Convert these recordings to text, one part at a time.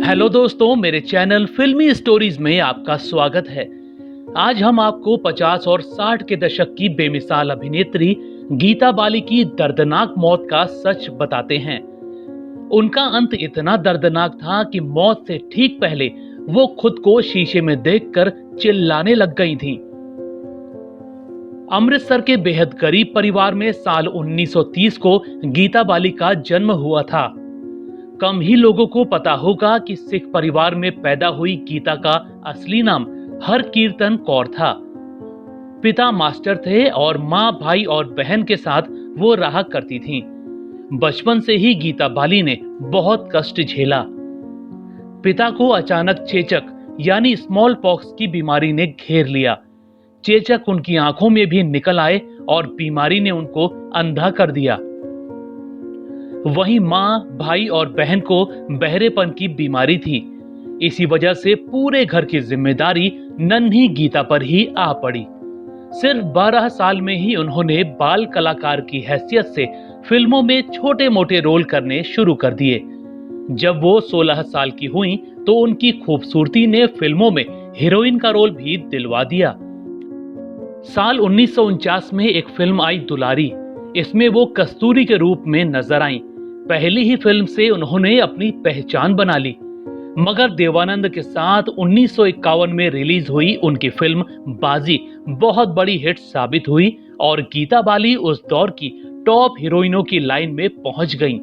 Hello दोस्तों, मेरे channel फिल्मी स्टोरीज में आपका स्वागत है। आज हम आपको 50 और 60 के दशक की बेमिसाल अभिनेत्री गीता बाली की दर्दनाक मौत का सच बताते हैं। उनका अंत इतना दर्दनाक था कि मौत से ठीक पहले वो खुद को शीशे में देखकर चिल्लाने लग गई थीं। अमृतसर के बेहद गरीब परिवार में साल 1930 को गीता बाली का जन्म हुआ था। कम ही लोगों को पता होगा कि सिख परिवार में पैदा हुई गीता का असली नाम हरकीर्तन कौर था। पिता मास्टर थे और मां भाई और बहन के साथ वो रहा करती थीं। बचपन से ही गीता बाली ने बहुत कष्ट झेला। पिता को अचानक चेचक यानी स्मॉल पॉक्स की बीमारी ने घेर लिया। चेचक उनकी आंखों में भी निकल आए और बीमारी ने उनको अंधा कर दिया। वहीं मां, भाई और बहन को बहरेपन की बीमारी थी। इसी वजह से पूरे घर की जिम्मेदारी नन्ही गीता पर ही आ पड़ी। सिर्फ 12 साल में ही उन्होंने बाल कलाकार की हैसियत से फिल्मों में छोटे मोटे रोल करने शुरू कर दिए। जब वो 16 साल की हुई तो उनकी खूबसूरती ने फिल्मों में हीरोइन का रोल भी दिलवा दिया। साल 1949 में एक फिल्म आई दुलारी। इसमें वो कस्तूरी के रूप में नजर आईं। पहली ही फिल्म से उन्होंने अपनी पहचान बना ली। मगर देवानंद के साथ 1951 में रिलीज हुई उनकी फिल्म बाजी बहुत बड़ी हिट साबित हुई और गीता बाली उस दौर की टॉप हीरोइनों की लाइन में पहुंच गईं।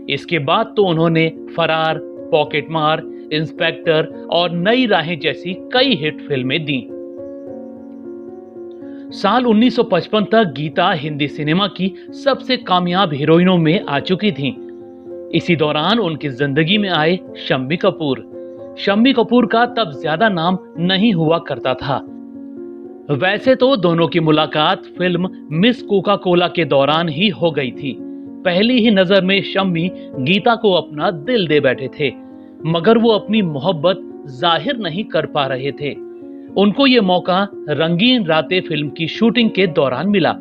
इसके बाद तो उन्होंने फरार, पॉकेटमार, इंस्पेक्टर और नई राहें जैसी कई हिट फिल्में दी। साल 1955 तक गीता हिंदी सिनेमा की सबसे कामयाब हीरोइनों में आ चुकी थीं। इसी दौरान उनकी जिंदगी में आए शम्मी कपूर। शम्मी कपूर का तब ज्यादा नाम नहीं हुआ करता था। वैसे तो दोनों की मुलाकात फिल्म मिस कोका कोला के दौरान ही हो गई थी। पहली ही नजर में शम्मी गीता को अपना दिल दे बैठे थे, मगर वो अपनी मोहब्बत जाहिर नहीं कर पा रहे थे। उनको ये मौका रंगीन रातें फिल्म की शूटिंग के दौरान मिला।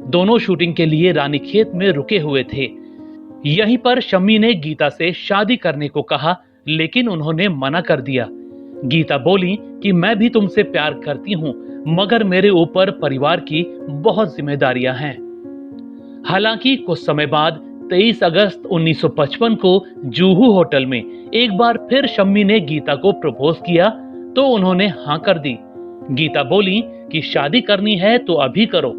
दोनों शूटिंग के लिए रानीखेत में रुके हुए थे। यहीं पर शम्मी ने गीता से शादी करने को कहा, लेकिन उन्होंने मना कर दिया। गीता बोली कि मैं भी तुमसे प्यार करती हूं, मगर मेरे ऊपर परिवार की बहुत जिम्मेदारियां हैं। हालांकि कुछ समय बाद 23 अगस्त 1955 को जुहू होटल में एक बार फिर शम्मी ने गीता को प्रपोज किया तो उन्होंने हाँ कर दी। गीता बोली कि शादी करनी है तो अभी करो।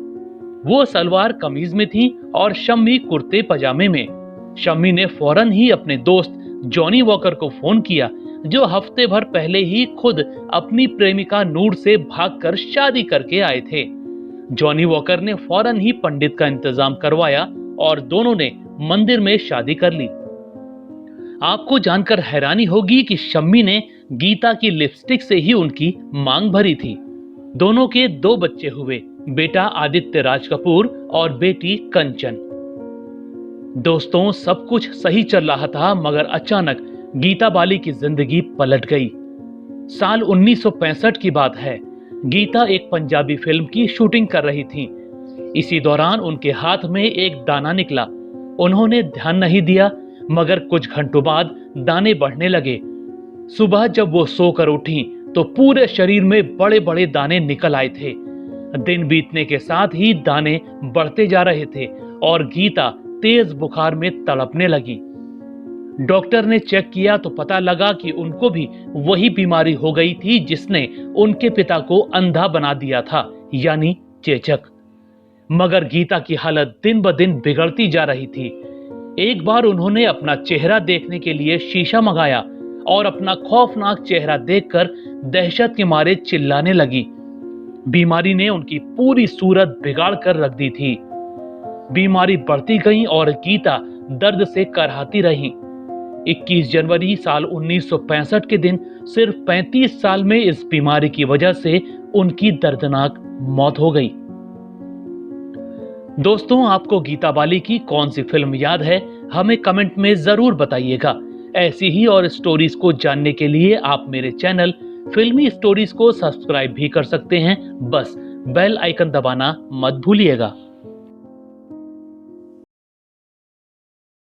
वो सलवार कमीज में थी और शम्मी कुर्ते पजामे में। शम्मी ने फौरन ही अपने दोस्त जॉनी वॉकर को फोन किया, जो हफ्ते भर पहले ही खुद अपनी प्रेमिका नूर से भागकर शादी करके आए थे। जॉनी वॉकर ने फौरन ही पंडित का इंतजाम करवाया और दोनों ने मंदिर में शादी कर ली। आपको जानकर हैरानी होगी कि शम्मी ने गीता की लिपस्टिक से ही उनकी मांग भरी थी। दोनों के 2 बच्चे हुए, बेटा आदित्य राज कपूर और बेटी कंचन। दोस्तों, सब कुछ सही चल रहा था, मगर अचानक गीता बाली की जिंदगी पलट गई। साल 1965 की बात है। गीता एक पंजाबी फिल्म की शूटिंग कर रही थी। इसी दौरान उनके हाथ में एक दाना निकला। उन्होंने ध्यान नहीं दिया, मगर कुछ घंटों बाद दाने बढ़ने लगे। सुबह जब वो सोकर उठी तो पूरे शरीर में बड़े बड़े दाने निकल आए थे। दिन बीतने के साथ ही दाने बढ़ते जा रहे थे और गीता तेज बुखार में तड़पने लगी। डॉक्टर ने चेक किया तो पता लगा कि उनको भी वही बीमारी हो गई थी जिसने उनके पिता को अंधा बना दिया था, यानी चेचक। मगर गीता की हालत दिन ब दिन बिगड़ती जा रही थी। एक बार उन्होंने अपना चेहरा देखने के लिए शीशा मंगाया और अपना खौफनाक चेहरा देखकर दहशत के मारे चिल्लाने लगी। बीमारी ने उनकी पूरी सूरत बिगाड़ कर रख दी थी। बीमारी बढ़ती गई और गीता दर्द से कराहती रही। 21 जनवरी साल 1965 के दिन सिर्फ 35 साल में इस बीमारी की वजह से उनकी दर्दनाक मौत हो गई। दोस्तों, आपको गीता बाली की कौन सी फिल्म याद है? हमें कमेंट में जरूर बताइएगा। ऐसी ही और स्टोरीज को जानने के लिए आप मेरे चैनल फिल्मी स्टोरीज को सब्सक्राइब भी कर सकते हैं। बस बेल आइकन दबाना मत भूलिएगा।